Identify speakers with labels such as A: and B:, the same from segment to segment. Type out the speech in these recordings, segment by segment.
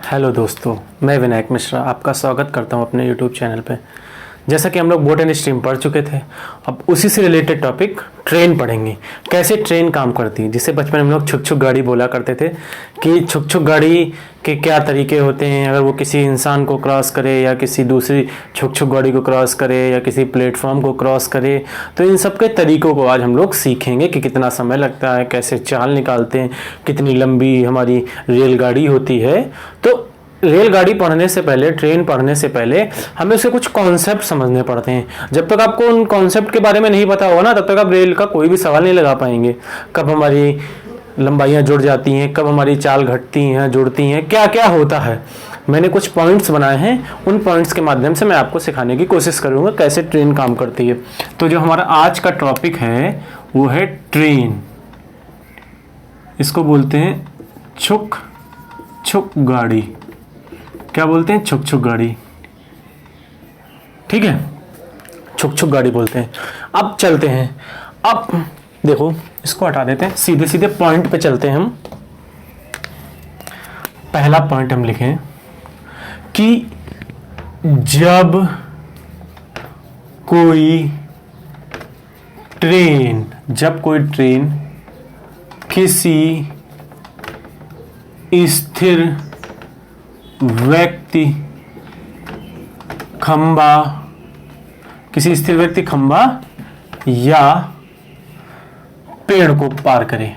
A: Hello दोस्तों, मैं विनायक मिश्रा आपका स्वागत करता हूं अपने यूट्यूब चैनल पे। जैसा कि हम लोग बोट एंड स्ट्रीम पढ़ चुके थे, अब उसी से रिलेटेड टॉपिक ट्रेन पढ़ेंगे। कैसे ट्रेन काम करती है, जिसे बचपन में हम लोग छुक छुक गाड़ी बोला करते थे कि छुक छुक गाड़ी के क्या तरीके होते हैं, अगर वो किसी इंसान को क्रॉस करे या किसी दूसरी छुक छुक गाड़ी को क्रॉस करे या किसी प्लेटफॉर्म को क्रॉस करे, तो इन सब के तरीकों को आज हम लोग सीखेंगे कि कितना समय लगता है, कैसे चाल निकालते हैं, कितनी लंबी हमारी रेलगाड़ी होती है। तो रेलगाड़ी पढ़ने से पहले, ट्रेन पढ़ने से पहले हमें उसके कुछ कॉन्सेप्ट समझने पड़ते हैं। जब तक आपको उन कॉन्सेप्ट के बारे में नहीं पता होगा ना, तब तक आप रेल का कोई भी सवाल नहीं लगा पाएंगे। कब हमारी लंबाइयाँ जुड़ जाती हैं, कब हमारी चाल घटती हैं, जुड़ती हैं, क्या क्या होता है। मैंने कुछ पॉइंट्स बनाए हैं, उन पॉइंट्स के माध्यम से मैं आपको सिखाने की कोशिश करूँगा कैसे ट्रेन काम करती है। तो जो हमारा आज का टॉपिक है वो है ट्रेन। इसको बोलते हैं छुक छुक गाड़ी। क्या बोलते हैं? छुक छुक गाड़ी। ठीक है, छुक छुक गाड़ी बोलते हैं। अब चलते हैं, अब देखो इसको हटा देते हैं, सीधे सीधे पॉइंट पे चलते हैं हम। पहला पॉइंट हम लिखें कि जब कोई ट्रेन किसी स्थिर व्यक्ति खंबा या पेड़ को पार करे।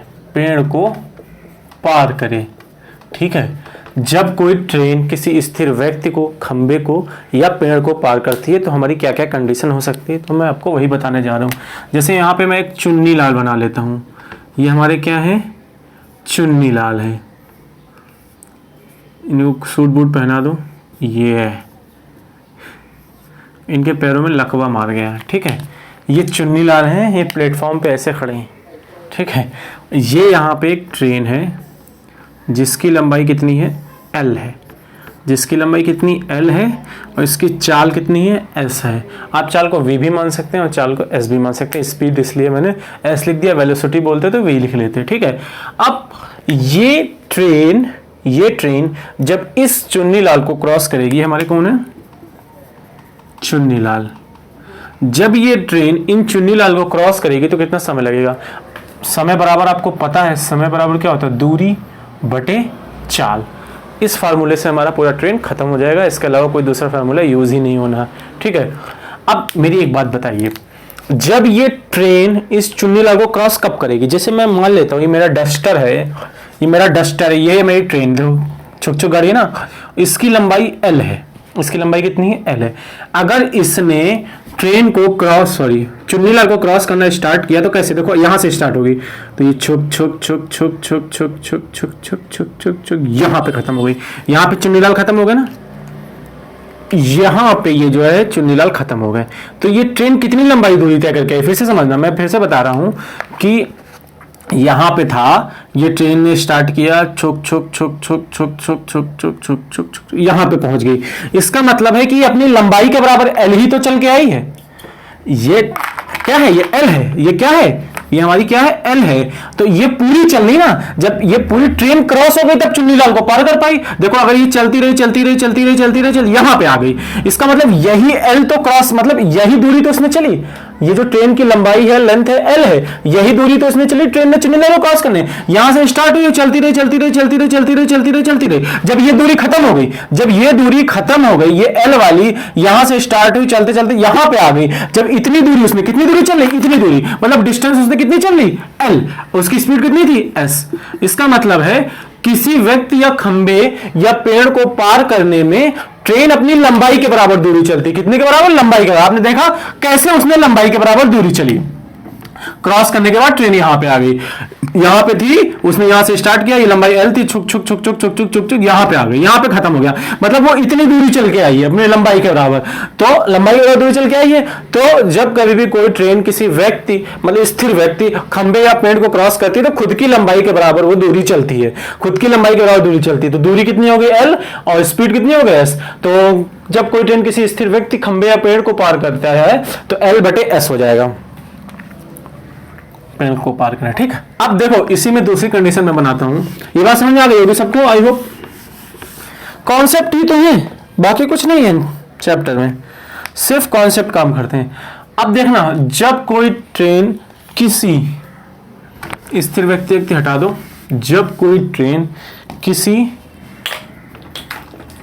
A: ठीक है, जब कोई ट्रेन किसी स्थिर व्यक्ति को, खंबे को या पेड़ को पार करती है तो हमारी क्या क्या कंडीशन हो सकती है, तो मैं आपको वही बताने जा रहा हूं। जैसे यहां पे मैं एक चुन्नी लाल बना लेता हूं। ये हमारे क्या है? चुन्नी लाल है। इनको सूट बूट पहना दो। ये है, इनके पैरों में लकवा मार गया। ठीक है, ये चुन्नी लाल हैं, ये प्लेटफॉर्म पे ऐसे खड़े हैं। ठीक है, ये यहाँ पे एक ट्रेन है जिसकी लंबाई कितनी है? L है। जिसकी लंबाई कितनी? L है और इसकी चाल कितनी है? S है। आप चाल को V भी मान सकते हैं और चाल को S भी मान सकते हैं। स्पीड इसलिए मैंने S लिख दिया, वेलोसिटी बोलते तो V लिख लेते। ठीक है, अब ये ट्रेन जब इस चुन्नी लाल को क्रॉस करेगी, हमारे कौन है? चुन्नी लाल। जब ये ट्रेन इन चुन्नी लाल को क्रॉस करेगी तो कितना समय लगेगा? समय बराबर आपको पता है, समय बराबर क्या होता है? दूरी बटे चाल। इस फार्मूले से हमारा पूरा ट्रेन खत्म हो जाएगा। इसके अलावा कोई दूसरा फार्मूला यूज ही नहीं होना। ठीक है, अब मेरी एक बात बताइए, जब ये ट्रेन इस चुन्नी लाल को क्रॉस कब करेगी? जैसे मैं मान लेता हूँ ये मेरा डस्टर है, ये मेरी ट्रेन जो छुक छुक गाड़ी है ना, इसकी लंबाई L है। इसकी लंबाई कितनी है? L है। अगर इसने ट्रेन को चुन्नी लाल को क्रॉस करना स्टार्ट किया तो कैसे? देखो यहां से स्टार्ट होगी, तो ये छुक छुक छुक छुक छुक छुक छुक छुक छुक छुक छुक छुक यहां पे खत्म हो गई। यहां पे चुन्नी लाल खत्म हो गए ना, यहां पे ये जो है चुन्नी लाल खत्म हो गए। तो ये ट्रेन कितनी लंबाई दूरी तय करके? फिर से समझना, मैं फिर से बता रहा हूं कि यहां पे था, ये ट्रेन ने स्टार्ट किया, छुक छुक छुक छुक छुक छुक छुक छुक छुक छुक छुक यहां पे पहुंच गई। इसका मतलब है कि ये अपनी लंबाई के बराबर L ही तो चल के आई है। ये क्या है? ये L है। ये क्या है? ये हमारी क्या है? L है। तो ये पूरी चल रही ना, जब ये पूरी ट्रेन क्रॉस हो गई तब चुन्नी लाल को पार कर पाई। देखो अगर ये चलती रही यहां पे आ गई, इसका मतलब यही L तो क्रॉस, मतलब यही दूरी तो इसने चली। ये जो ट्रेन की लंबाई है, लेंथ है, L है, यही दूरी तो इसने चली ट्रेन ने चुन्नी लाल को क्रॉस करने। यहां से स्टार्ट हुई, चलती रही। जब ये दूरी खत्म हो गई, ये L वाली यहां से स्टार्ट हुई, चलते यहां पे आ गई। जब इतनी दूरी उसने, कितनी दूरी चल रही? इतनी दूरी, मतलब डिस्टेंस उसने कितनी चल रही? L। उसकी स्पीड कितनी थी? S। इसका मतलब है किसी व्यक्ति या खंबे या पेड़ को पार करने में ट्रेन अपनी लंबाई के बराबर दूरी चलती। कितने के बराबर? लंबाई के बराबर। आपने देखा कैसे उसने लंबाई के बराबर दूरी चली। क्रॉस करने के बाद ट्रेन यहां पे आ गई, यहां पे थी, उसने यहां से स्टार्ट किया, ये लंबाई L थी, छुक छुक छुक छुक छुक छुक छुक छुक यहां पे आ गई, यहां पे खत्म हो गया। मतलब वो इतनी दूरी चल के आई है अपनी लंबाई के बराबर। तो लंबाई के बराबर दूरी चल के आई है। तो जब कभी भी कोई ट्रेन किसी व्यक्ति, मतलब स्थिर व्यक्ति, खंबे या पेड़ को क्रॉस करती है तो खुद की लंबाई के बराबर वो दूरी चलती है। खुद की लंबाई के बराबर दूरी चलती है तो दूरी कितनी हो गई? L, और स्पीड कितनी हो गई? S। तो जब कोई ट्रेन किसी स्थिर व्यक्ति, खंबे या पेड़ को पार करता है तो L/S हो जाएगा। पेड़ को पार करना। ठीक है, अब देखो इसी में दूसरी कंडीशन में बनाता हूं। ये बात समझ में आ गई होगी सबको, आई होप। कॉन्सेप्ट ही तो है, बाकी कुछ नहीं है चैप्टर में, सिर्फ कॉन्सेप्ट काम करते हैं। अब देखना, जब कोई ट्रेन किसी स्थिर व्यक्ति हटा दो, जब कोई ट्रेन किसी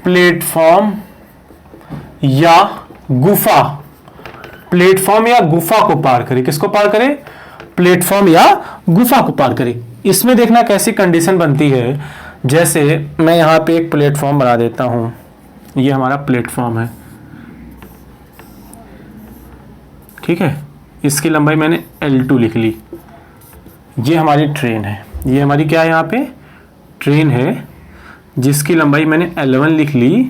A: प्लेटफॉर्म या गुफा, प्लेटफॉर्म या गुफा को पार करे, किसको पार करे? प्लेटफॉर्म या गुफा को पार करे। इसमें देखना कैसी कंडीशन बनती है, जैसे मैं यहां पे एक प्लेटफॉर्म बना देता हूं, ये हमारा प्लेटफॉर्म है, ठीक है, इसकी लंबाई मैंने L2 लिख ली, ये हमारी ट्रेन है, ये हमारी क्या है, यहाँ पे ट्रेन है जिसकी लंबाई मैंने L1 लिख ली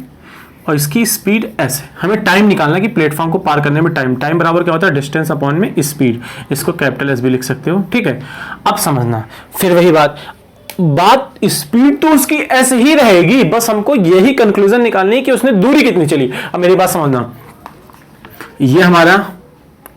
A: और इसकी स्पीड s है। हमें टाइम निकालना कि प्लेटफॉर्म को पार करने में टाइम बराबर क्या होता है? डिस्टेंस अपॉन में स्पीड, इसको कैपिटल S भी लिख सकते हो, ठीक है। अब समझना, फिर वही बात स्पीड तो उसकी s ही रहेगी, बस हमको यही कंक्लूजन निकालनी है कि उसने दूरी कितनी चली। अब मेरी बात समझना, ये हमारा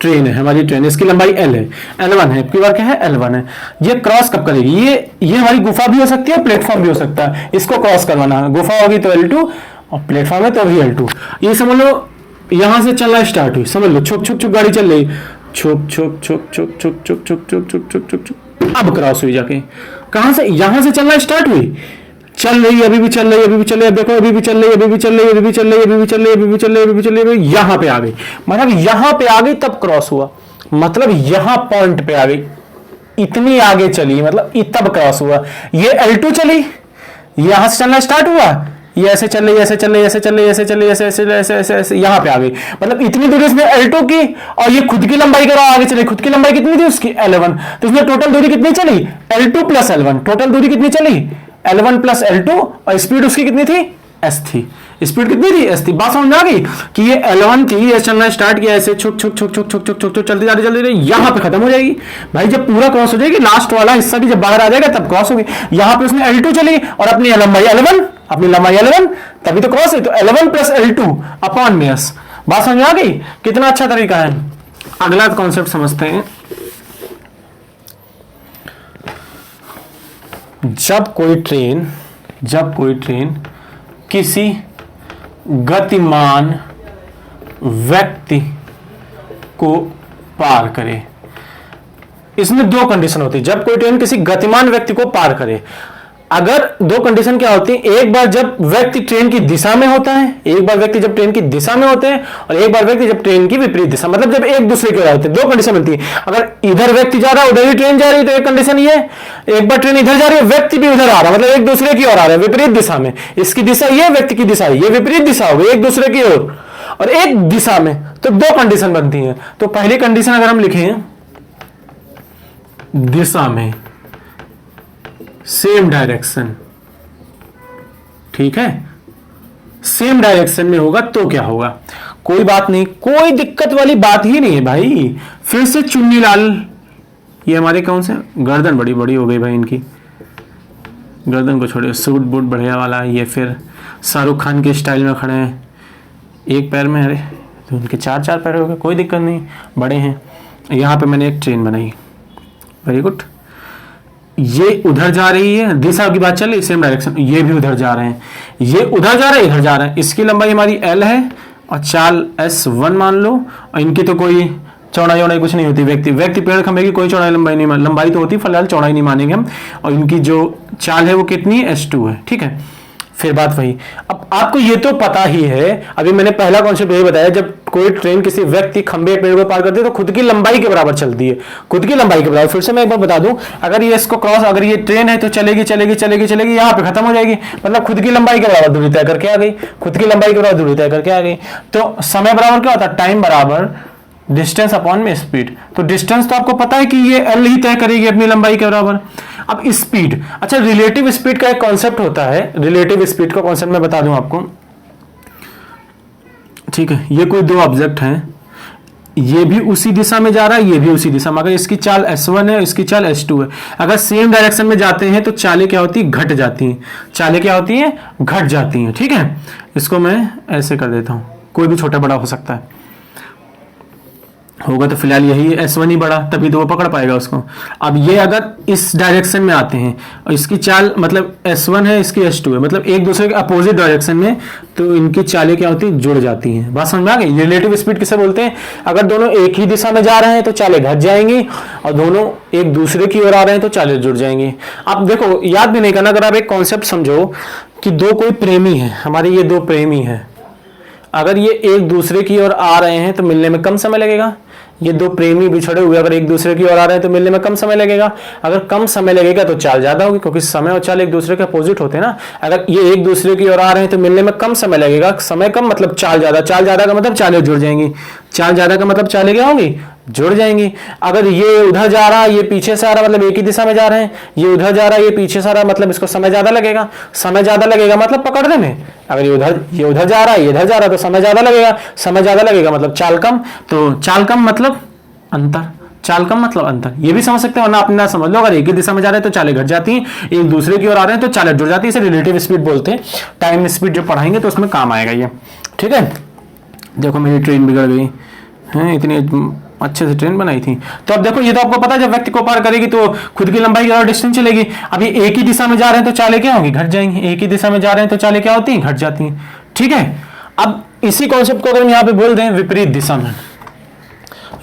A: ट्रेन है, हमारी ट्रेन, इसकी लंबाई L है, L1 है, आपकी बार क्या है? L1 है। ये क्रॉस कब करेगी? ये हमारी गुफा भी हो सकती है, प्लेटफॉर्म भी हो सकता है, इसको क्रॉस करवाना है। गुफा होगी तो L2 और प्लेटफॉर्म है तो अभी L2। ये समझ लो, यहां से चलना स्टार्ट हुई, समझ लो, छुक छुक छुक गाड़ी चल रही, छुक छुक छुक छुक छुक छुक छुक छुक छुक छुक छुक छुक, अब क्रॉस हुई जाके, कहां से? यहां से चलना स्टार्ट हुई, चल रही, अभी भी चल रही, अभी भी चल रही, देखो अभी भी चल रही, अभी भी चल रही, अभी भी चल रही, अभी भी चल रही, अभी भी चल रही, अभी भी चल रही, यहां पे आ गई, मतलब यहां पे आ गई तब क्रॉस हुआ, मतलब यहां पॉइंट पे आ गई, इतनी आगे चली, मतलब तब क्रॉस हुआ। ये L2 चली, यहां से चलना स्टार्ट हुआ, ये ऐसे चल रही, ऐसे चल रही, ऐसे चल रही, ऐसे चल रही, ऐसे ऐसे ऐसे ऐसे ऐसे यहां पे आ गई, मतलब इतनी दूरी इसने L2 की, और ये खुद की लंबाई करो आगे चले, खुद की लंबाई कितनी थी उसकी? L1, तो इसमें टोटल दूरी कितनी चली? L2 प्लस L1, टोटल दूरी कितनी चली? L1 प्लस L2, और स्पीड उसकी कितनी थी? S थी। स्पीड कितनी थी? S थी। बात समझ में आ गई कि ये L1 थी, ये चलना स्टार्ट किया ऐसे छुक छुक छुक छुक छुक छुक छुक छुक चलती जा रही, यहां पे खत्म हो जाएगी भाई, जब पूरा क्रॉस हो जाएगी, लास्ट वाला हिस्सा भी जब बाहर आ जाएगा तब क्रॉस होगी। यहां पे उसने L2 चली और अपनी लंबाई L1, तभी तो क्रॉस है, तो L1 प्लस L2 अपॉन में S। बात समझ में आ गई? कितना अच्छा तरीका है। अगला कॉन्सेप्ट समझते हैं, जब कोई ट्रेन किसी गतिमान व्यक्ति को पार करे, इसमें दो कंडीशन होती है। जब कोई ट्रेन किसी गतिमान व्यक्ति को पार करे, अगर दो कंडीशन क्या होती है, एक बार जब व्यक्ति ट्रेन की दिशा में होता है, एक बार व्यक्ति जब ट्रेन की दिशा में होते हैं, और एक बार व्यक्ति जब ट्रेन की विपरीत दिशा, मतलब जब एक दूसरे के होते हैं, दो कंडीशन मिलती है। अगर इधर व्यक्ति जा रहा है, उधर ही ट्रेन जा रही है, तो एक कंडीशन ये, एक बार ट्रेन इधर जा रही है, व्यक्ति भी उधर आ रहा है, मतलब एक दूसरे की ओर आ रहा है, विपरीत दिशा में, इसकी दिशा ये, व्यक्ति की दिशा ये, विपरीत दिशा हो गई, एक दूसरे की ओर और एक दिशा में, तो दो कंडीशन बनती है। तो पहली कंडीशन अगर हम लिखें, दिशा में, सेम डायरेक्शन, ठीक है, सेम डायरेक्शन में होगा तो क्या होगा? कोई बात नहीं, कोई दिक्कत वाली बात ही नहीं है भाई। फिर से चुन्नी लाल, ये हमारे कौन से, गर्दन बड़ी बड़ी हो गई भाई, इनकी गर्दन को छोड़िए, सूट बूट बढ़िया वाला, ये फिर शाहरुख खान के स्टाइल में खड़े हैं, एक पैर में, अरे तो उनके चार चार पैर हो गए, कोई दिक्कत नहीं, बड़े हैं। यहाँ पे मैंने एक ट्रेन बनाई, वेरी गुड, ये उधर जा रही है, दिशा की बात चल रही, सेम डायरेक्शन, ये भी उधर जा रहे हैं, ये उधर जा रहे हैं, इधर जा रहे हैं, इसकी लंबाई हमारी L है और चाल S1 मान लो, और इनकी तो कोई चौड़ाई कुछ नहीं होती, व्यक्ति पेड़ खंभे की कोई चौड़ाई लंबाई नहीं, लंबाई तो होती, फिलहाल चौड़ाई नहीं मानेंगे हम, और इनकी जो चाल है वो कितनी है? S2 है, ठीक है। फिर बात वही, अब आपको ये तो पता ही है, अभी मैंने पहला कॉन्सेप्ट यही बताया, जब कोई ट्रेन किसी व्यक्ति खंबे पेड़ को पार करती है तो खुद की लंबाई के बराबर चलती है, खुद की लंबाई के बराबर। फिर से मैं एक बार बता दूं, अगर ये इसको क्रॉस, अगर ये ट्रेन है तो चलेगी चलेगी चलेगी चलेगी, यहाँ पे खत्म हो जाएगी, मतलब खुद की लंबाई के बराबर दूरी तय करके आ गई, खुद की लंबाई के बराबर दूरी तय करके आ गई। तो समय बराबर क्या होता है? टाइम बराबर डिस्टेंस अपॉन में स्पीड। तो डिस्टेंस तो आपको पता है कि ये L ही तय करेगी अपनी लंबाई के बराबर। अब स्पीड, अच्छा रिलेटिव स्पीड का एक कॉन्सेप्ट होता है, रिलेटिव स्पीड का कॉन्सेप्ट मैं बता दूं आपको, ठीक है। ये कोई दो ऑब्जेक्ट हैं, ये भी उसी दिशा में जा रहा है, ये भी उसी दिशा में, अगर इसकी चाल S1 है, इसकी चाल S2 है, अगर सेम डायरेक्शन में जाते हैं तो चालें क्या होती है? घट जाती हैं, चालें क्या होती हैं? घट जाती हैं, ठीक है। इसको मैं ऐसे कर देता हूं, कोई भी छोटा बड़ा हो सकता है, होगा तो फिलहाल यही S1 ही बड़ा, तभी तो वो पकड़ पाएगा उसको। अब ये अगर इस डायरेक्शन में आते हैं और इसकी चाल मतलब S1 है, इसकी S2 है, मतलब एक दूसरे के अपोजिट डायरेक्शन में, तो इनकी चालें क्या होती है, जुड़ जाती हैं। बात समझ में आ गई? रिलेटिव स्पीड किसे बोलते हैं? अगर दोनों एक ही दिशा में जा रहे हैं तो चालें घट जाएंगी, और दोनों एक दूसरे की ओर आ रहे हैं तो चालें जुड़ जाएंगी। अब देखो, याद भी नहीं करना, अगर आप एक कॉन्सेप्ट समझो कि दो कोई प्रेमी है, हमारे ये दो प्रेमी हैं, अगर ये एक दूसरे की ओर आ रहे हैं तो मिलने में कम समय लगेगा। ये दो प्रेमी बिछड़े हुए अगर एक दूसरे की ओर आ रहे हैं तो मिलने में कम समय लगेगा। अगर कम समय लगेगा तो चाल ज्यादा होगी, क्योंकि समय और चाल एक दूसरे के अपोजिट होते हैं ना। अगर ये एक दूसरे की ओर आ रहे हैं तो मिलने में कम समय लगेगा, समय कम मतलब चाल ज्यादा, चाल ज्यादा का मतलब चालें जुड़ जाएंगी, चाल ज्यादा का मतलब चालें क्या होंगी, जुड़ जाएंगी। अगर ये उधर जा रहा है, ये पीछे से आ रहा, मतलब एक ही दिशा में जा रहे हैं, ये उधर जा रहा है, ये पीछे से आ रहा, मतलब इसको समय ज्यादा लगेगा, समय ज्यादा लगेगा मतलब पकड़ने में। अगर ये उधर जा रहा है, ये इधर जा रहा है, तो समय ज्यादा लगेगा, समय ज्यादा लगेगा मतलब चाल कम, तो चाल कम मतलब अंतर, चाल कम मतलब अंतर। ये भी समझ सकते हैं, वरना अपना समझ लो, अगर एक ही दिशा में जा रहे हैं तो चालें घट जाती हैं, एक दूसरे की ओर आ रहे हैं तो चालें जुड़ जाती है। इसे रिलेटिव स्पीड बोलते हैं। टाइम स्पीड जो पढ़ाएंगे तो उसमें काम आएगा ये, ठीक है। देखो मेरी ट्रेन बिगड़ गई है, इतनी अच्छे से ट्रेन बनाई थी। तो अब देखो, ये तो आपको पता है, जब व्यक्ति को पार करेगी तो खुद की लंबाई और डिस्टेंस चलेगी। अब ये एक ही दिशा में जा रहे हैं तो चालें क्या होंगी, घट जाएंगी। एक ही दिशा में जा रहे हैं तो चालें क्या होती हैं, घट जाती हैं, ठीक है। अब इसी कॉन्सेप्ट को अगर हम यहाँ पे बोल दें विपरीत दिशा में,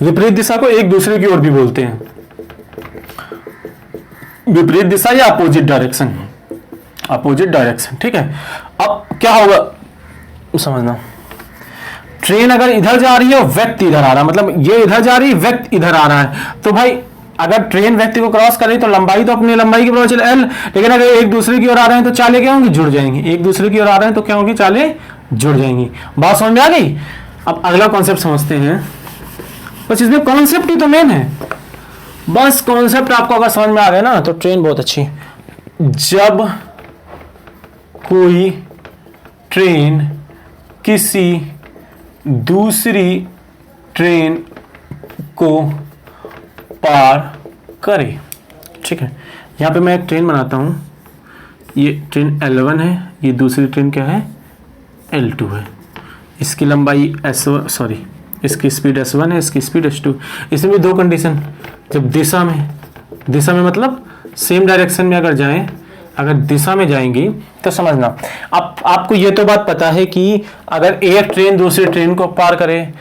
A: विपरीत दिशा को एक दूसरे की ओर भी बोलते हैं, विपरीत दिशा या अपोजिट डायरेक्शन, अपोजिट डायरेक्शन, ठीक है। अब क्या होगा समझना, ट्रेन अगर इधर जा रही है और व्यक्ति इधर आ रहा है, मतलब ये इधर जा रही है, व्यक्ति इधर आ रहा है, तो भाई अगर ट्रेन व्यक्ति को क्रॉस कर रही तो लंबाई तो अपनी लंबाई की बराबर चले L, लेकिन अगर एक दूसरे की ओर आ रहे हैं तो चालें क्या होंगी, जुड़ जाएंगी। एक दूसरे की ओर आ रहे हैं तो क्या होगी, चालें जुड़ जाएंगी। बात समझ में आ गई? अब अगला कॉन्सेप्ट समझते हैं। बस इसमें कॉन्सेप्ट ही तो मेन है, बस कॉन्सेप्ट आपको अगर समझ में आ गया ना तो ट्रेन बहुत अच्छी। जब कोई ट्रेन किसी दूसरी ट्रेन को पार करे, ठीक है। यहां पे मैं एक ट्रेन बनाता हूं, ये ट्रेन L1 है, ये दूसरी ट्रेन क्या है, L2 है। इसकी लंबाई इसकी स्पीड S1 है, इसकी स्पीड S2। इसमें भी दो कंडीशन, जब दिशा में मतलब सेम डायरेक्शन में अगर जाएं, अगर दिशा में जाएंगी तो समझना। अब आपको ये तो बात पता है कि अगर एक ट्रेन दूसरी ट्रेन को पार करे,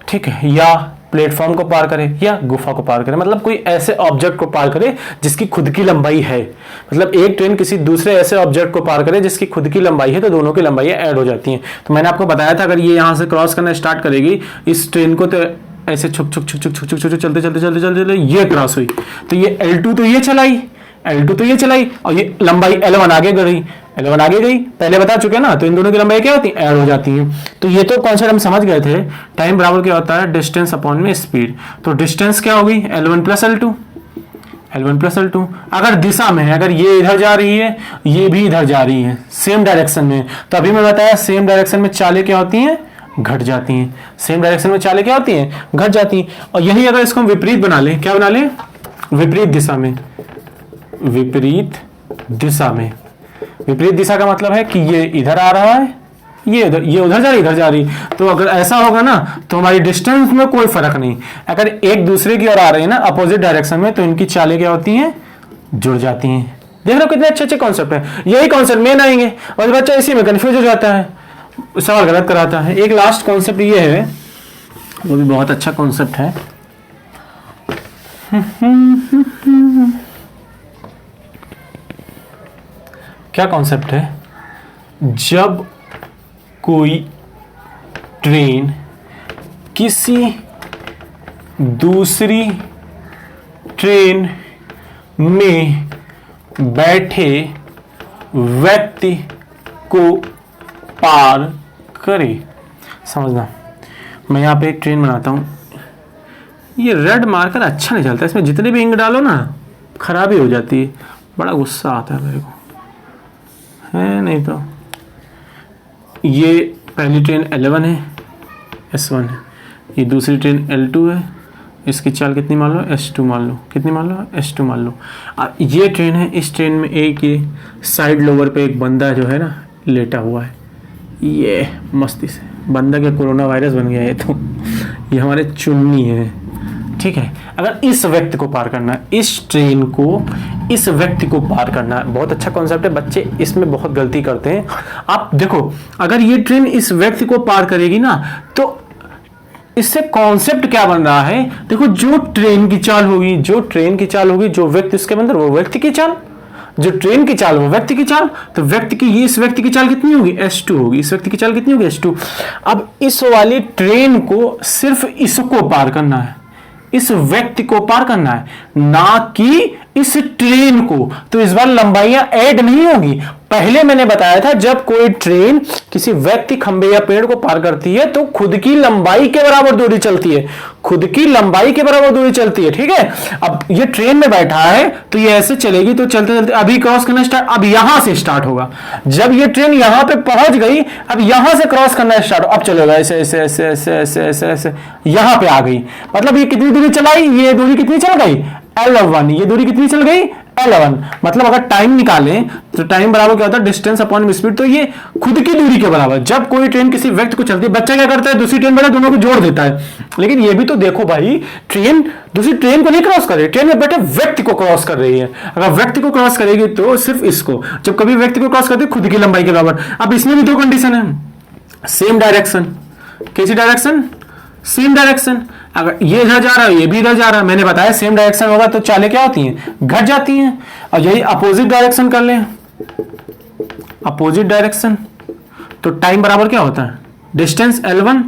A: ठीक है, या प्लेटफॉर्म को पार करे या गुफा को पार करे, मतलब कोई ऐसे ऑब्जेक्ट को पार करे जिसकी खुद की लंबाई है, मतलब एक ट्रेन किसी दूसरे ऐसे ऑब्जेक्ट को पार करे जिसकी खुद की लंबाई है, तो दोनों की लंबाई ऐड हो जाती हैं। तो मैंने आपको बताया था, अगर ये यहाँ से क्रॉस करना स्टार्ट करेगी इस ट्रेन को, तो ऐसे छुक छुक छुक छुक छुक छुक छुक चलते चलते चलते चलते ये क्रॉस हुई, तो ये L2 तो ये चलाई और ये लंबाई L1 आगे गई, पहले बता चुके ना, तो इन दोनों की लंबाई क्या होती है, ऐड हो जाती है। तो ये तो कॉन्सेप्ट हम समझ गए थे। टाइम बराबर क्या होता है, डिस्टेंस अपॉन में स्पीड। तो डिस्टेंस क्या होगी, L1 प्लस L2। अगर दिशा में है, अगर ये इधर जा रही है, ये भी इधर जा रही है, सेम डायरेक्शन में, तो अभी मैं बताया सेम डायरेक्शन में चालें क्या होती हैं, घट जाती हैं। सेम डायरेक्शन में चालें क्या होती हैं, घट जाती हैं। और यही अगर इसको हम विपरीत बना लें, क्या बना लें, विपरीत दिशा में। विपरीत दिशा का मतलब है कि ये इधर आ रहा है, ये उधर जा रही। तो अगर ऐसा होगा ना, तो हमारी डिस्टेंस में कोई फर्क नहीं। अगर एक दूसरे की ओर आ रही है ना अपोजिट डायरेक्शन में, तो इनकी चालें क्या होती हैं, जुड़ जाती हैं। देख रहे हो कितने अच्छे कॉन्सेप्ट है। यही कॉन्सेप्ट मेन आएंगे और बच्चा इसी में कंफ्यूज हो जाता है, सवाल गलत कराता है। एक लास्ट कॉन्सेप्ट ये है, वो भी बहुत अच्छा कॉन्सेप्ट है। क्या कॉन्सेप्ट है, जब कोई ट्रेन किसी दूसरी ट्रेन में बैठे व्यक्ति को पार करे। समझना, मैं यहाँ पे एक ट्रेन बनाता हूँ, ये रेड मार्कर अच्छा नहीं चलता, इसमें जितने भी इंक डालो ना खराबी हो जाती है, बड़ा गुस्सा आता है मेरे को, है नहीं। तो ये पहली ट्रेन L1 है, S1 है, ये दूसरी ट्रेन L2 है, इसकी चाल कितनी मान लो, S2 मान लो, कितनी मान लो, S2 मान लो। अब ये ट्रेन है, इस ट्रेन में एक ये साइड लोअर पे एक बंदा जो है ना लेटा हुआ है, ये मस्ती से बंदा क्या कोरोना वायरस बन गया है, तो ये हमारे चुन्नी है, ठीक है। अगर इस व्यक्ति को पार करना है, इस ट्रेन को इस व्यक्ति को पार करना है, बहुत अच्छा कॉन्सेप्ट है, बच्चे इसमें बहुत गलती करते हैं। आप देखो, अगर ये ट्रेन इस व्यक्ति को पार करेगी ना, तो इससे कॉन्सेप्ट क्या बन रहा है, देखो जो ट्रेन की चाल होगी, जो ट्रेन की चाल होगी, जो व्यक्ति उसके अंदर, वो व्यक्ति की चाल, जो ट्रेन की चाल वो व्यक्ति की चाल, तो व्यक्ति की, इस व्यक्ति की चाल कितनी होगी, s2 होगी, इस व्यक्ति की चाल कितनी होगी, s2। अब इस वाली ट्रेन को सिर्फ इसको पार करना है, इस व्यक्ति को पार करना है, ना कि इस ट्रेन को। तो इस बार लंबाइयां ऐड नहीं होगी। पहले मैंने बताया था जब कोई ट्रेन किसी व्यक्ति, खंबे या पेड़ को पार करती है तो खुद की लंबाई के बराबर दूरी चलती है, खुद की लंबाई के बराबर दूरी चलती है, ठीक है। अब ये ट्रेन में बैठा है तो ये ऐसे चलेगी, तो चलते चलते अभी क्रॉस करना स्टार्ट, अब यहां से स्टार्ट होगा। जब ये ट्रेन यहां पे पहुंच गई, अब यहां से क्रॉस करना स्टार्ट, अब चलेगा ऐसे ऐसे ऐसे ऐसे ऐसे ऐसे ऐसे, यहां पे आ गई। मतलब ये कितनी दूरी चलाई, ये दूरी कितनी चल गई, L1। ये दूरी कितनी चल गई, L1। मतलब अगर टाइम निकालें तो टाइम बराबर क्या होता है, डिस्टेंस अपॉन स्पीड। तो ये खुद की दूरी के बराबर। जब कोई ट्रेन किसी व्यक्ति को चलती है, बच्चा क्या करता है, दूसरी ट्रेन बैठा, दोनों को जोड़ देता है। लेकिन ये भी तो देखो भाई, ट्रेन दूसरी ट्रेन को नहीं क्रॉस कर रही, ट्रेन में बैठे व्यक्ति को क्रॉस कर रही है। अगर व्यक्ति को क्रॉस करेगी तो सिर्फ इसको, जब कभी व्यक्ति को क्रॉस करती है खुद की लंबाई के बराबर। अब इसमें भी दो कंडीशन है, सेम डायरेक्शन, कैसी डायरेक्शन, सेम डायरेक्शन। अगर ये इधर जा रहा है, ये भी इधर जा रहा है, मैंने बताया सेम डायरेक्शन होगा तो चालें क्या होती हैं, घट जाती हैं। और यही अपोजिट डायरेक्शन कर लें, अपोजिट डायरेक्शन, तो टाइम बराबर क्या होता है, डिस्टेंस L1।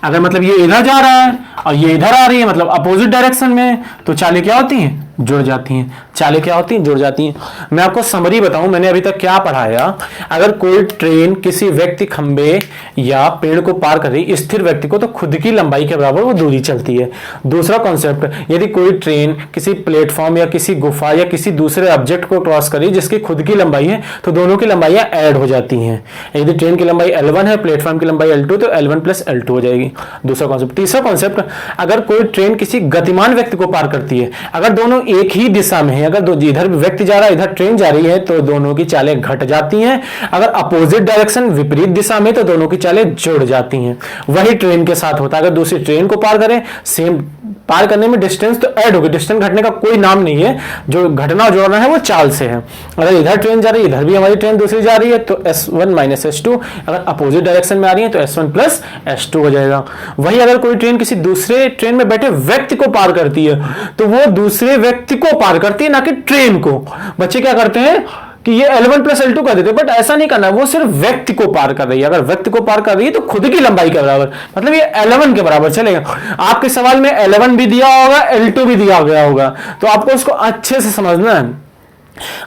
A: अगर मतलब ये इधर जा रहा है और ये इधर आ रही है, मतलब अपोजिट डायरेक्शन में, तो चालें क्या होती हैं, जुड़ जाती हैं। चालें क्या होती हैं, जुड़ जाती हैं। मैं आपको समरी बताऊं, मैंने अभी तक क्या पढ़ाया। अगर कोई ट्रेन किसी व्यक्ति, खंबे या पेड़ को पार कर रही, स्थिर व्यक्ति को, तो खुद की लंबाई के बराबर वो दूरी चलती है। दूसरा कॉन्सेप्ट, यदि कोई ट्रेन किसी प्लेटफॉर्म या किसी गुफा या किसी दूसरे ऑब्जेक्ट को क्रॉस करी जिसकी खुद की लंबाई है, तो दोनों की लंबाइयां ऐड हो जाती हैं। यदि ट्रेन की लंबाई L1 है, प्लेटफॉर्म की लंबाई L2, तो L1 प्लस L2 हो जाएगी। दूसरा कॉन्सेप्ट। तीसरा कॉन्सेप्ट, अगर कोई ट्रेन किसी गतिमान व्यक्ति को पार करती है, अगर दोनों एक ही दिशा में है, अगर इधर व्यक्ति जा रहा है, इधर ट्रेन जा रही है, तो दोनों की चालें घट जाती हैं। अगर अपोजिट डायरेक्शन, विपरीत दिशा में, तो दोनों की चालें जुड़ जाती हैं। वही ट्रेन के साथ होता है। अगर दूसरी ट्रेन को पार करें, सेम पार करने में डिस्टेंस तो ऐड होगी, डिस्टेंस घटने का कोई नाम नहीं है, जो घटना जोड़ना है वो चाल से है। अगर इधर ट्रेन जा रही है, इधर भी हमारी ट्रेन दूसरी जा रही है, तो S1 माइनस S2। अगर अपोजिट डायरेक्शन में आ रही है तो S1 प्लस S2 हो जाएगा। वही अगर कोई ट्रेन किसी दूसरे ट्रेन में बैठे व्यक्ति को पार करती है, तो वो दूसरे व्यक्ति को पार करती है, ना कि ट्रेन को। बच्चे क्या करते हैं कि ये L1 प्लस L2 कर देते हैं, बट ऐसा नहीं करना, वो सिर्फ व्यक्ति को पार कर रही है। अगर व्यक्ति को पार कर रही है तो खुद की लंबाई के बराबर, मतलब ये L1 के बराबर चलेगा। आपके सवाल में L1 भी दिया होगा, L2 भी दिया गया होगा, तो आपको उसको अच्छे से समझना है।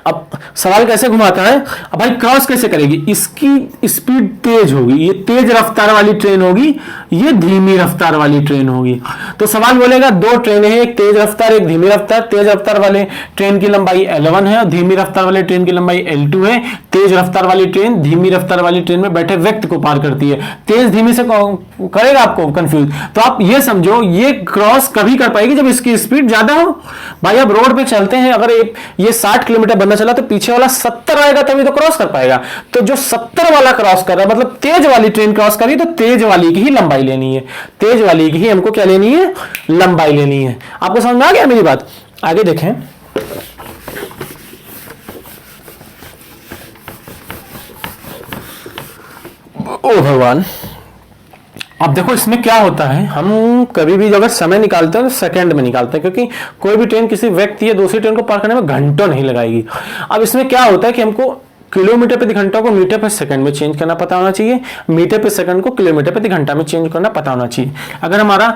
A: अब सवाल कैसे घुमाता है, अब भाई क्रॉस कैसे करेगी, इसकी स्पीड तेज होगी, ये तेज रफ्तार वाली ट्रेन होगी, ये धीमी रफ्तार वाली ट्रेन होगी। तो सवाल बोलेगा दो ट्रेन है, एक तेज रफ्तार एक धीमी रफ्तार। तेज रफ्तार वाले ट्रेन की लंबाई L1 है और धीमी रफ्तार वाले ट्रेन की लंबाई L2 है। तेज रफ्तार वाली ट्रेन धीमी रफ्तार वाली ट्रेन में बैठे व्यक्ति को पार करती है। तेज धीमी से करेगा आपको कंफ्यूज। तो आप ये समझो, ये क्रॉस कभी कर पाएगी जब इसकी स्पीड ज्यादा हो। भाई अब रोड पे चलते हैं, अगर ये 60 किलोमीटर बनना चला तो पीछे वाला 70 आएगा तभी तो क्रॉस कर पाएगा। तो जो 70 वाला क्रॉस कर रहा है, मतलब तेज वाली ट्रेन क्रॉस कर रही है, तो तेज वाली की ही लंबाई लेनी है, तेज वाली की ही हमको क्या लेनी है, लंबाई लेनी है। आपको समझ में आ गया मेरी बात। आगे देखें, ओ भगवान। अब देखो इसमें क्या होता है, हम कभी भी अगर समय निकालते हैं तो सेकंड में निकालते हैं, क्योंकि कोई भी ट्रेन किसी व्यक्ति या दूसरी ट्रेन को पार करने में घंटों नहीं लगाएगी। अब इसमें क्या होता है कि हमको किलोमीटर प्रति घंटा को मीटर प्रति सेकंड में चेंज करना पता होना चाहिए, मीटर प्रति सेकंड को किलोमीटर प्रति घंटा में चेंज करना पता होना चाहिए। अगर हमारा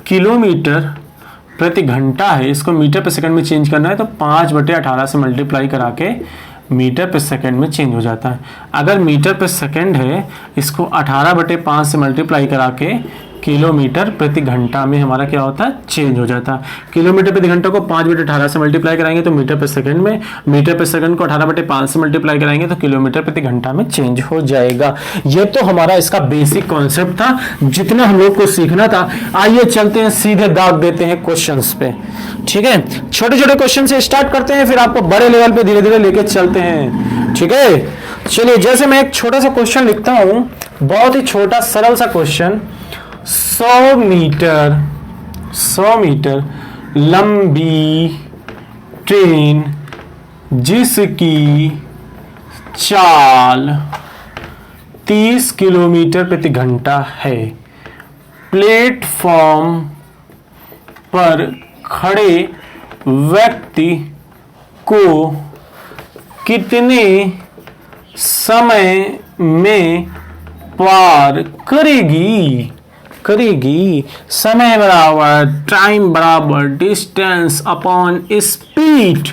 A: किलोमीटर प्रति घंटा है, इसको मीटर प्रति सेकंड में चेंज करना है, तो 5/18 से मल्टीप्लाई करा के मीटर प्रति सेकंड में चेंज हो जाता है। अगर मीटर प्रति सेकंड है, इसको 18/5 से मल्टीप्लाई करा के किलोमीटर प्रति घंटा में हमारा क्या होता है, चेंज हो जाता है। किलोमीटर प्रति घंटा को 5/18 से मल्टीप्लाई कराएंगे तो मीटर प्रति सेकंड में, मीटर प्रति सेकंड को 18/5 से मल्टीप्लाई कराएंगे तो किलोमीटर प्रति घंटा में चेंज हो जाएगा। ये तो हमारा इसका बेसिक कॉन्सेप्ट था, जितना हम लोग को सीखना था। आइए चलते हैं, सीधे दाग देते हैं क्वेश्चंस पे। ठीक है, छोटे छोटे क्वेश्चन से स्टार्ट करते हैं, फिर आपको बड़े लेवल पे धीरे धीरे लेके चलते हैं। ठीक है, चलिए जैसे मैं एक छोटा सा क्वेश्चन लिखता हूं, बहुत ही छोटा सरल सा क्वेश्चन। 100 मीटर लंबी ट्रेन जिसकी चाल 30 किलोमीटर प्रति घंटा है प्लेटफॉर्म पर खड़े व्यक्ति को कितने समय में पार करेगी? समय बराबर टाइम बराबर distance upon speed.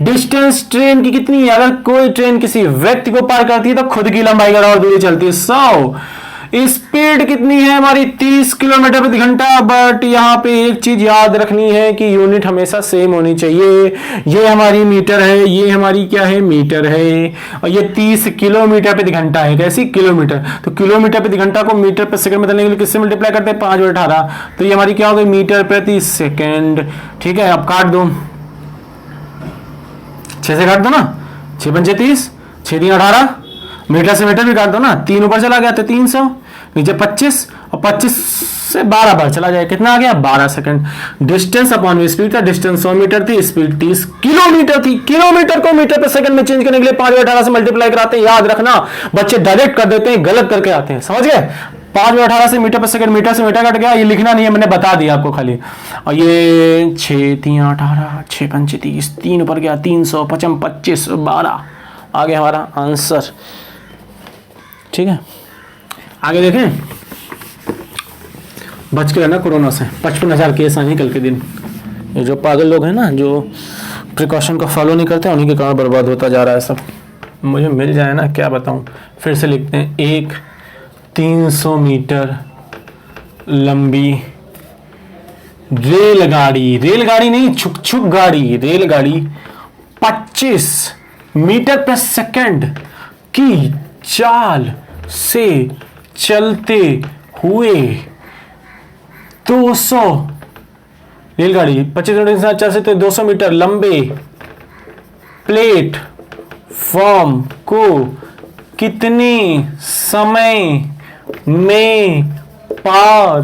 A: Distance train की कितनी है? अगर कोई ट्रेन किसी व्यक्ति को पार करती है तो खुद की लंबाई का और दूरी चलती है 100। स्पीड कितनी है हमारी? 30 किलोमीटर प्रति घंटा। बट यहाँ पे एक चीज याद रखनी है कि यूनिट हमेशा सेम होनी चाहिए। ये हमारी मीटर है, ये हमारी क्या है? मीटर है। और ये 30 किलोमीटर प्रति घंटा है। कैसी? किलोमीटर। तो किलोमीटर प्रति घंटा को मीटर प्रति सेकंड में बदलने के लिए किससे मल्टीप्लाई करते हैं? 5/18। तो ये हमारी क्या हो गई? मीटर प्रति सेकेंड। ठीक है, अब काट दो, 6 से काट दो ना, 6 पंचे 30, 6 3 18। मीटर से मीटर भी काट दो ना, 3 ऊपर चला गया तो 300, नीचे 25 और 25 से 12 बार चला जाए, कितना आ गया? 12 सेकंड। डिस्टेंस अपॉन स्पीड था, डिस्टेंस 100 मीटर थी, स्पीड 30 किलोमीटर थी। किलोमीटर को मीटर पर सेकंड में चेंज करने के लिए 5/18 से मल्टीप्लाई कराते हैं। याद रखना, बच्चे डायरेक्ट कर देते हैं, गलत करके आते हैं, समझ गए? 5/18 से मीटर पर सेकंड, मीटर से मीटर कट गया, ये लिखना नहीं है, मैंने बता दिया आपको खाली। और ये 6 3 18, 6 पंचे 30, 3 ऊपर गया 300, 55 25 12 आ गया हमारा आंसर। ठीक है, आगे देखें। बच के रहना कोरोना से। 55,000 केस आए हैं कल के दिन। ये जो पागल लोग हैं ना, जो प्रिकॉशन को फॉलो नहीं करते, उन्हीं के कारण बर्बाद होता जा रहा है सब। मुझे मिल जाए ना, क्या बताऊं। फिर से लिखते हैं। एक 300 मीटर लंबी रेलगाड़ी, रेलगाड़ी नहीं, छुक छुक गाड़ी, रेलगाड़ी 25 मीटर पर सेकंड की चाल से चलते हुए 200 रेलगाड़ी 25 मीटर चाल से 200 मीटर लंबे प्लेटफॉर्म को कितने समय में पार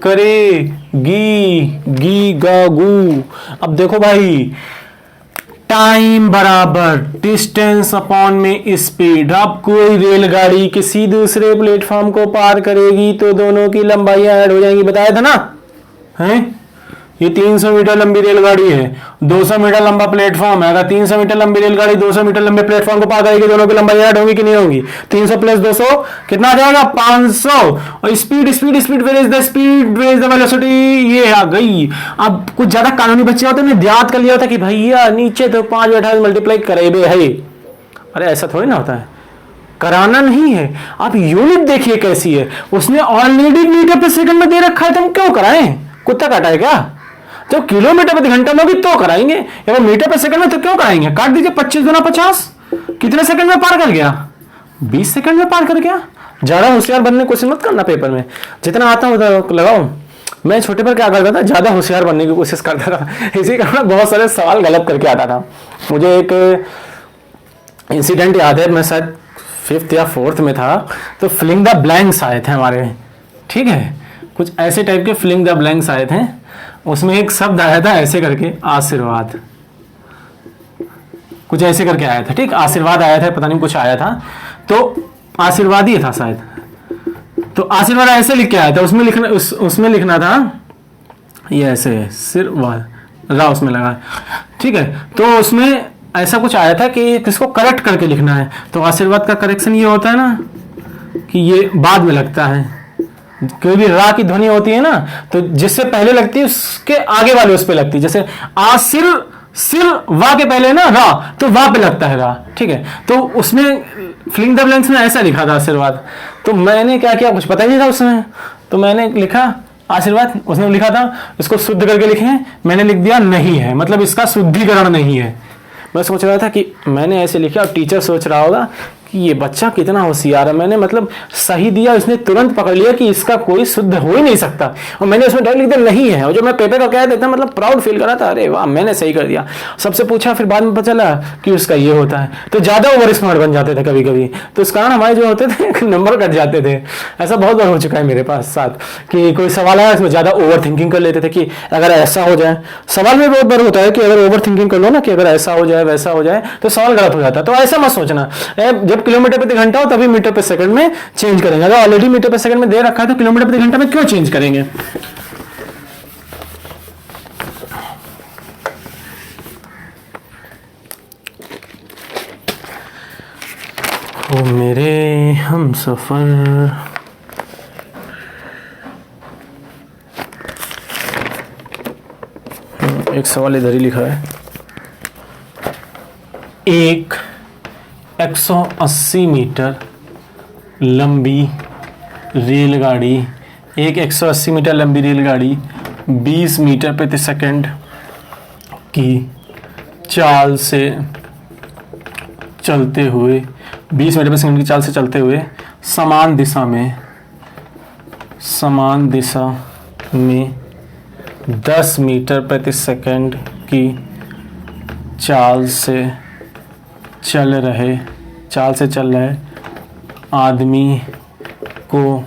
A: करेगी? गी गागू। अब देखो भाई, टाइम बराबर डिस्टेंस अपॉन में स्पीड। अब कोई रेलगाड़ी किसी दूसरे प्लेटफॉर्म को पार करेगी तो दोनों की लंबाइयां ऐड हो जाएंगी, बताया था ना? हैं? ये 300 मीटर लंबी रेलगाड़ी है, 200 मीटर लंबा प्लेटफॉर्म है। अगर 300 मीटर लंबी रेलगाड़ी 200 मीटर लंबे प्लेटफॉर्म को पार करेगी, दोनों की लंबाई ऐड होगी कि नहीं होगी? 300 प्लस 200 कितना आ जाएगा? 500। और speed speed speed where is the speed, where is the velocity, ये आ गई। अब कुछ ज्यादा कानूनी बच्चे होते हैं, याद कर लिया होता कि भैया नीचे तो 5/18 मल्टीप्लाई करेबे है। अरे ऐसा थोड़ी ना होता है, कराना नहीं है। आप यूनिट देखिए कैसी है, उसने ऑलरेडी मीटर पर सेकंड में दे रखा है, तो हम क्यों कराएं? कुत्ता काटा है क्या? जब किलोमीटर प्रति घंटा में भी तो कराएंगे, या मीटर पर सेकंड में तो क्यों कराएंगे? काट दीजिए, 25 गुना 50 कितने सेकंड में पार कर गया? 20 सेकंड में पार कर गया। ज्यादा होशियार बनने की कोशिश मत करना पेपर में, जितना आता है उतना लगाओ। मैं छोटे पर क्या करता था, ज्यादा होशियार बनने की कोशिश करता था, इसी कारण बहुत सारे सवाल गलत करके आता था। मुझे एक इंसिडेंट याद है, मैं शायद 5th या 4th में था, तो फिलिंग द ब्लैंक्स आए थे हमारे। ठीक है, कुछ ऐसे टाइप के फिलिंग द ब्लैंक्स आए थे। उसमें एक शब्द आया था ऐसे करके, आशीर्वाद, कुछ ऐसे करके आया था। ठीक, आशीर्वाद आया था, पता नहीं कुछ आया था, तो आशीर्वाद ही था शायद। तो आशीर्वाद ऐसे लिख के आया था, उसमें लिखना था ये ऐसे सिर्वाद रा उसमें लगा। ठीक है, तो उसमें ऐसा कुछ आया था कि किसको करेक्ट करके लिखना है। तो आशीर्वाद का करेक्शन ये होता है ना कि ये बाद में लगता है। कोई भी रा की ध्वनि होती है ना, तो जिससे पहले लगती है उसके आगे वाले उस पे लगती है। जैसे आसिर, सिर वा के पहले ना रा, तो वा पे लगता है रा। ठीक है, तो उसमें फिलिंग द ब्लैंक्स में ऐसा लिखा था आशीर्वाद। तो मैंने क्या किया, कुछ पता ही नहीं था उसमें, तो मैंने लिखा आशीर्वाद, उसने लिखा था इसको शुद्ध करके लिखे, मैंने लिख दिया नहीं है, मतलब इसका शुद्धिकरण नहीं है। मैं सोच रहा था कि मैंने ऐसे लिखा और टीचर सोच रहा होगा कि कि ये बच्चा कितना होशियार है, मैंने मतलब सही दिया, इसने तुरंत पकड़ लिया कि इसका कोई शुद्ध हो ही नहीं सकता, और मैंने उसमें डायरेक्ट लिख दिया नहीं है, और जो मैं पेपर का कह देता मतलब प्राउड फील कर रहा था, अरे वाह मैंने सही कर दिया। सबसे पूछा, फिर बाद में पता चला कि उसका ये होता है, तो ज़्यादा ओवर स्मार्ट बन जाते थे कभी कभी, तो इस कारण हमारे जो होते थे नंबर कट जाते थे। ऐसा बहुत बार हो चुका है मेरे पास साथ कि कोई सवाल आया इसमें ज़्यादा ओवर थिंकिंग कर लेते थे कि अगर ऐसा हो जाए, सवाल में बहुत बार होता है कि अगर ओवर थिंकिंग कर लो ना कि अगर ऐसा हो जाए वैसा हो जाए तो सवाल गलत हो जाता है। तो ऐसा मत सोचना, जब किलोमीटर प्रति घंटा हो तभी मीटर प्रति सेकंड में चेंज करेंगे, अगर ऑलरेडी मीटर प्रति सेकंड में दे रखा है तो किलोमीटर प्रति घंटा में क्यों चेंज करेंगे। ओ मेरे हम सफर, एक सवाल इधर ही लिखा है, एक 180 मीटर लंबी रेलगाड़ी, एक 180 मीटर लंबी रेलगाड़ी 20 मीटर प्रति सेकंड की चाल से चलते हुए, 20 मीटर प्रति सेकंड की चाल से चलते हुए समान दिशा में 10 मीटर प्रति सेकंड की चाल से चल रहे आदमी को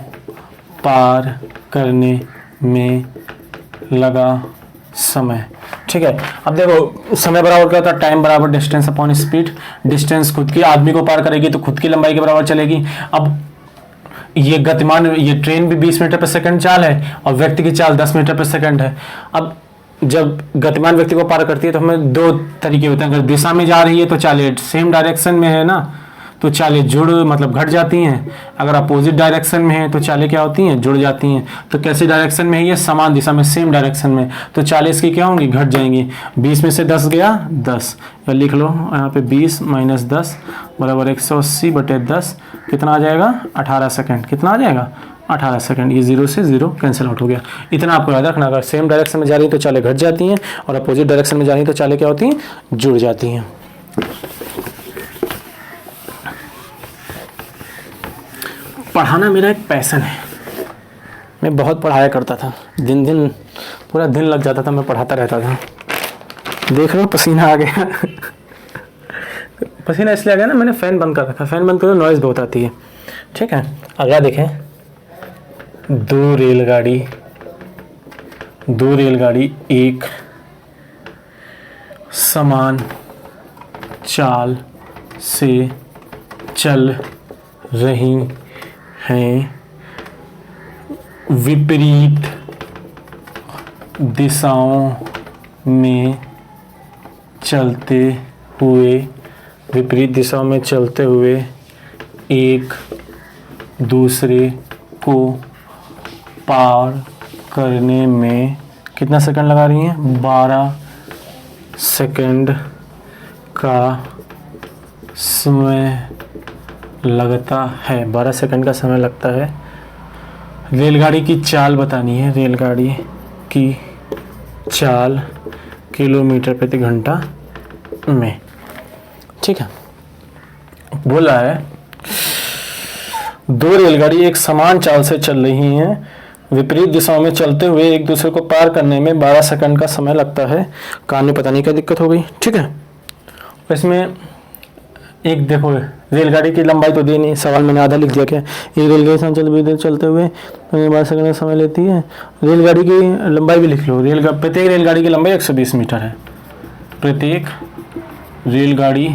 A: पार करने में लगा समय। ठीक है, अब देखो समय बराबर क्या होता है, टाइम बराबर डिस्टेंस अपॉन स्पीड। डिस्टेंस खुद की आदमी को पार करेगी तो खुद की लंबाई के बराबर चलेगी। अब ये गतिमान, ये ट्रेन भी 20 मीटर प्रति सेकंड चाल है और व्यक्ति की चाल 10 मीटर प्रति सेकंड है। अब जब गतिमान व्यक्ति को पार करती है तो हमें दो तरीके होते हैं, अगर दिशा में जा रही है तो चालें सेम डायरेक्शन में है ना, तो चालें जुड़ मतलब घट जाती हैं। अगर अपोजिट डायरेक्शन में है तो चालें क्या होती हैं, जुड़ जाती हैं। तो कैसी डायरेक्शन में है ये, समान दिशा में, सेम डायरेक्शन में, तो चालें इसकी क्या होंगी, घट जाएंगी। 20 में से 10 गया 10, या लिख लो यहाँ पे 20 माइनस 10 बराबर 180 बटे 10, कितना आ जाएगा 18 सेकेंड। कितना आ जाएगा 18 सेकंड। ये 0 से 0 कैंसिल आउट हो गया। इतना आपको याद रखना, अगर सेम डायरेक्शन में जा रही है तो चालें घट जाती हैं और अपोजिट डायरेक्शन में जा रही है तो चालें क्या होती हैं, जुड़ जाती हैं। पढ़ाना मेरा एक पैशन है, मैं बहुत पढ़ाया करता था, दिन पूरा दिन लग जाता था, मैं पढ़ाता रहता था। देख लो पसीना आ गया पसीना इसलिए आ गया ना, मैंने फ़ैन बंद कर रखा, फ़ैन बंद करो नॉइज़ बहुत आती है। ठीक है, अगला देखें, दो रेलगाड़ी एक समान चाल से चल रही हैं, विपरीत दिशाओं में चलते हुए एक दूसरे को पार करने में कितना सेकंड लगा रही हैं, 12 सेकंड का समय लगता है। 12 सेकंड का समय लगता है। रेलगाड़ी की चाल बतानी है, रेलगाड़ी की चाल किलोमीटर प्रति घंटा में। ठीक है, बोला है दो रेलगाड़ी एक समान चाल से चल रही हैं, विपरीत दिशाओं में चलते हुए एक दूसरे को पार करने में 12 सेकंड का समय लगता है। कान में पता नहीं क्या दिक्कत हो गई। ठीक है, इसमें एक देखो, रेलगाड़ी की लंबाई तो दी नहीं, सवाल मैंने आधा लिख दिया। क्या, एक रेलगाड़ी चलते हुए 12 सेकंड का समय लेती है। रेलगाड़ी की लंबाई भी लिख लो, प्रत्येक रेलगाड़ी की लंबाई 120 मीटर है। प्रत्येक रेलगाड़ी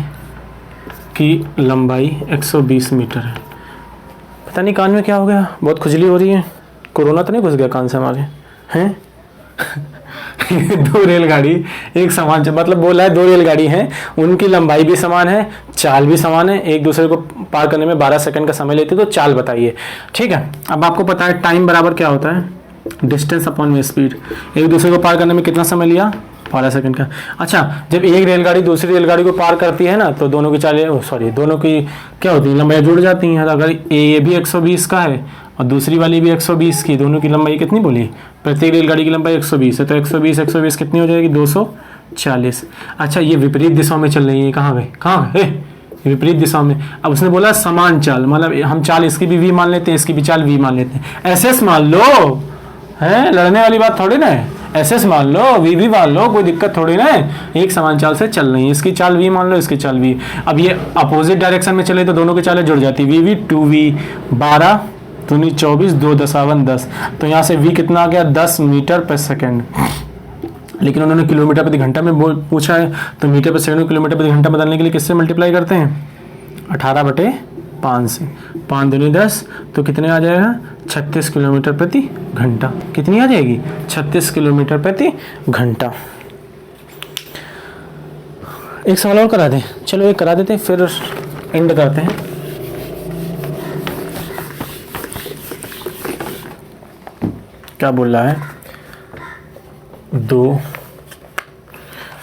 A: की लंबाई 120 मीटर है। पता नहीं कान में क्या हो गया, बहुत खुजली हो रही है, कोरोना तो नहीं घुस गया कान से हमारे, हैं दो रेलगाड़ी एक समान, मतलब बोला है दो रेलगाड़ी हैं, उनकी लंबाई भी समान है, चाल भी समान है, एक दूसरे को पार करने में 12 सेकंड का समय लेती है, तो चाल बताइए। ठीक है, अब आपको पता है टाइम बराबर क्या होता है, डिस्टेंस अपॉन में स्पीड। एक दूसरे को पार करने में कितना समय लिया, 12 सेकंड का। अच्छा, जब एक रेलगाड़ी दूसरी रेलगाड़ी को पार करती है ना, तो दोनों की दोनों की क्या होती है, लंबाई जुड़ जाती हैं। अगर ये भी 120 का है और दूसरी वाली भी 120 की, दोनों की लंबाई कितनी बोली, प्रत्येक रेलगाड़ी की लंबाई 120 है, तो 120 कितनी हो जाएगी, 240। अच्छा, ये विपरीत दिशाओं में चल रही है, कहाँ गए विपरीत दिशा में। अब उसने बोला समान चाल, मतलब हम चाल इसकी भी v मान लेते हैं, इसकी भी चाल v मान लेते हैं। एसएस मान लो, है लड़ने वाली बात थोड़ी ना है। एसएस मान लो, v भी मान लो, कोई दिक्कत थोड़ी ना है। एक समान चाल से चल रही है, इसकी चाल v मान लो, इसकी चाल v। अब ये अपोजिट डायरेक्शन में चले तो दोनों की चालें जुड़ जाती है। v 2v 12 दूनी 24 2 दशावन 10, तो यहाँ से v कितना आ गया 10 मीटर पर सेकेंड। लेकिन उन्होंने किलोमीटर प्रति घंटा में पूछा है, तो मीटर पर सेकंड को किलोमीटर प्रति घंटा बदलने के लिए किससे मल्टीप्लाई करते हैं 18/5 से। 5 दूनी 10, तो कितने आ जाएगा 36 किलोमीटर प्रति घंटा। कितनी आ जाएगी 36 किलोमीटर प्रति घंटा। एक सवाल और करा दें, चलो एक करा देते हैं फिर एंड करते हैं। क्या बोल रहा है 2।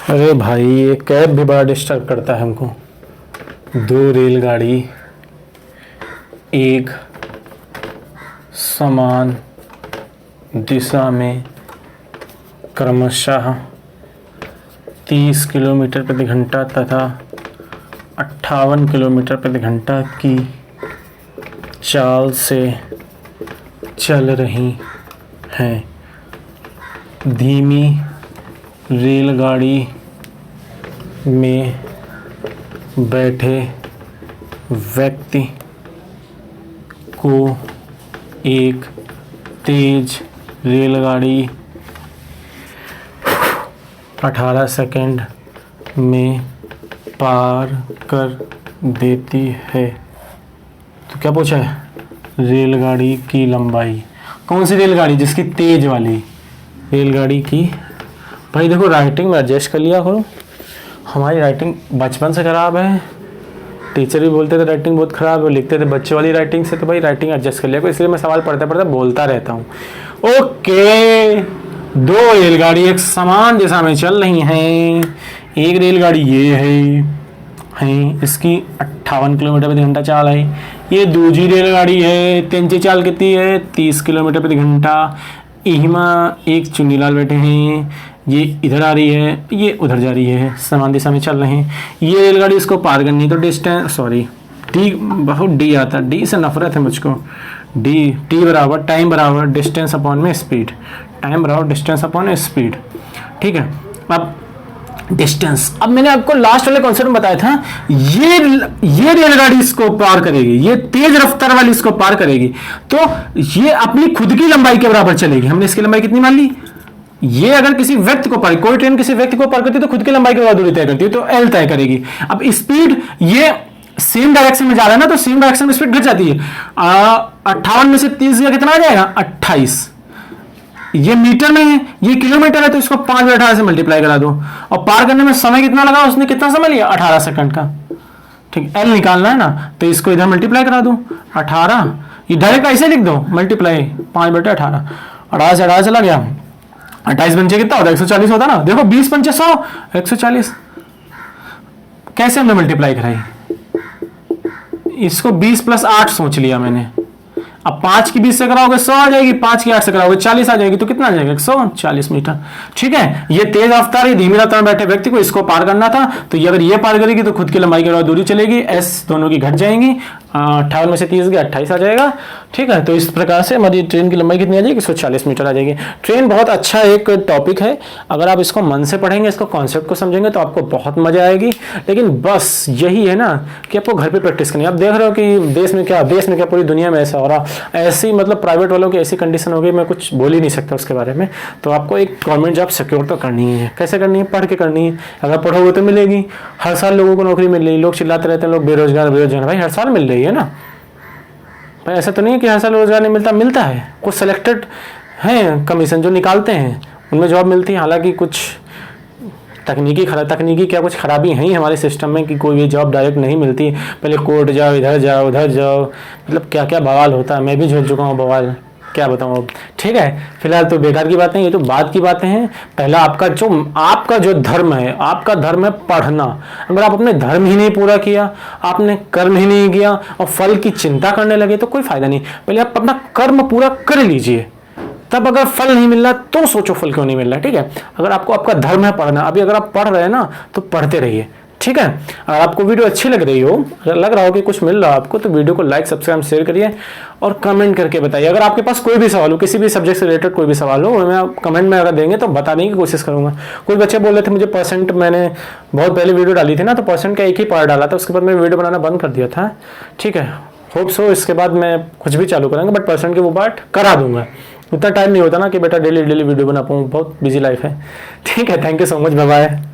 A: अरे भाई ये कैब भी बड़ा डिस्टर्ब करता है हमको। 2 रेलगाड़ी एक समान दिशा में क्रमशः 30 किलोमीटर प्रति घंटा तथा 58 किलोमीटर प्रति घंटा की चाल से चल रही हैं। धीमी रेलगाड़ी में बैठे व्यक्ति को एक तेज रेलगाड़ी 18 सेकंड में पार कर देती है। तो क्या पूछा है रेलगाड़ी की लंबाई। कौन सी रेलगाड़ी, जिसकी तेज वाली रेलगाड़ी की। भाई देखो राइटिंग में एडजस्ट कर लिया करो, हमारी राइटिंग बचपन से ख़राब है। टीचर भी बोलते थे राइटिंग बहुत ख़राब है, लिखते थे बच्चे वाली राइटिंग से, तो भाई राइटिंग एडजस्ट कर लिया करो। इसलिए मैं सवाल पढ़ते पढ़ते बोलता रहता हूँ। ओके, 2 रेलगाड़ी एक समान दिशा में चल रही हैं। एक रेलगाड़ी ये है, इसकी 58 किलोमीटर प्रति घंटा चाल है। ये दूसरी रेलगाड़ी है, तेंची चाल कितनी है 30 किलोमीटर प्रति घंटा। इहमा एक चुन्नीलाल बैठे हैं, ये इधर आ रही है, ये उधर जा रही है, समान दिशा में चल रहे हैं। ये रेलगाड़ी इसको पार करनी है, तो डिस्टेंस डी, बहुत डी आता है, डी से नफरत है मुझको। टी बराबर टाइम बराबर डिस्टेंस अपॉन में स्पीड, टाइम बराबर डिस्टेंस अपॉन स्पीड। ठीक है, अब डिस्टेंस, अब मैंने आपको लास्ट वाले कॉन्सेप्ट में बताया था, ये रेलगाड़ी इसको पार करेगी, ये तेज रफ्तार वाली इसको पार करेगी, तो ये अपनी खुद की लंबाई के बराबर चलेगी। हमने इसकी लंबाई कितनी मान ली, ये अगर किसी व्यक्ति को पार, कोई ट्रेन किसी व्यक्ति को पार करती है तो खुद की लंबाई के बराबर दूरी तय करती है, तो एल तय करेगी। अब स्पीड, ये सेम डायरेक्शन में जा रहा है ना, तो सेम डायरेक्शन में स्पीड घट जाती है। 58 में से 30 गया कितना आ जाएगा 28। ये मीटर में है, ये किलोमीटर है, तो इसको 5/18 से मल्टीप्लाई करा दो। और पार करने में समय कितना लगा, उसने कितना समय लिया 18 सेकंड का। ठीक, एल निकालना है ना, तो इसको इधर मल्टीप्लाई करा दो 18, ये डायरेक्ट ऐसे लिख दो मल्टीप्लाई 5/18। 18 से 18 चला गया, 28 पंचे कितना होता है 140 होता ना। देखो 20 पंचे 100, 140। कैसे हमने मल्टीप्लाई कराई, इसको 20 + 8 सोच लिया मैंने। अब 5 की 20 से कराओगे 100 आ जाएगी, 5 की 8 से कराओगे 40 आ जाएगी, तो कितना आ जाएगा 140 मीटर। ठीक है, ये तेज रफ्तार है, धीमी रफ्तार में बैठे व्यक्ति को इसको पार करना था, तो ये अगर ये पार करेगी तो खुद की लंबाई के बराबर दूरी चलेगी, एस दोनों की घट जाएंगी। 58 में से 30 गया 28 आ जाएगा। ठीक है, तो इस प्रकार से हमारी ट्रेन की लंबाई कितनी आ जाएगी 140 मीटर आ जाएगी। ट्रेन बहुत अच्छा एक टॉपिक है, अगर आप इसको मन से पढ़ेंगे, इसको कॉन्सेप्ट को समझेंगे तो आपको बहुत मजा आएगी। लेकिन बस यही है ना कि आपको घर पे प्रैक्टिस करनी है। आप देख रहे हो कि देश में क्या पूरी दुनिया में ऐसा हो रहा, ऐसी मतलब प्राइवेट वालों की ऐसी कंडीशन हो गई, मैं कुछ बोल ही नहीं सकता उसके बारे में। तो आपको एक गवर्नमेंट जॉब सिक्योर तो करनी है। कैसे करनी है, पढ़ के करनी है। अगर पढ़ोगे तो मिलेगी। हर साल लोगों को नौकरी मिल रही है, लोग चिल्लाते रहते हैं लोग बेरोजगार, भाई हर साल मिल रही है ना भाई, ऐसा तो नहीं है कि हर साल रोजगार नहीं मिलता, मिलता है। कुछ सिलेक्टेड हैं कमीशन जो निकालते हैं, उनमें जॉब मिलती है। हालांकि कुछ तकनीकी क्या कुछ खराबी है ही हमारे सिस्टम में कि कोई भी जॉब डायरेक्ट नहीं मिलती। पहले कोर्ट जाओ, इधर जाओ, उधर जाओ, मतलब क्या क्या बवाल होता है। मैं भी झेल चुका हूँ बवाल, क्या बताऊँ अब। ठीक है, फिलहाल तो बेकार की बातें, ये तो बात की बातें हैं। पहला आपका जो धर्म है, आपका धर्म है पढ़ना। अगर आप अपने धर्म ही नहीं पूरा किया, आपने कर्म ही नहीं किया और फल की चिंता करने लगे तो कोई फायदा नहीं। पहले आप अपना कर्म पूरा कर लीजिए, तब अगर फल नहीं मिल रहा तो सोचो फल क्यों नहीं मिल रहा है। ठीक है, अगर आपको आपका धर्म है पढ़ना, अभी अगर आप पढ़ रहे हैं ना तो पढ़ते रहिए। ठीक है। अगर आपको वीडियो अच्छी लग रही हो, अगर लग रहा हो कि कुछ मिल रहा है आपको, तो वीडियो को लाइक सब्सक्राइब शेयर करिए और कमेंट करके बताइए। अगर आपके पास कोई भी सवाल हो, किसी भी सब्जेक्ट से रिलेटेड कोई भी सवाल हो, मैं आप कमेंट में अगर देंगे तो बताने की कोशिश करूंगा। कुछ बच्चे बोल रहे थे मुझे परसेंट, मैंने बहुत पहले वीडियो डाली थी ना, तो परसेंट का एक ही पार्ट डाला था, उसके बाद मैं वीडियो बनाना बंद कर दिया था। ठीक है, होप सो इसके बाद मैं कुछ भी चालू करेंगे, बट परसेंट के वो पार्ट करा दूंगा। उतना टाइम नहीं होता ना कि बेटा डेली डेली वीडियो बना पाऊँ, बहुत बिजी लाइफ है। ठीक है, thank you so much, bye bye.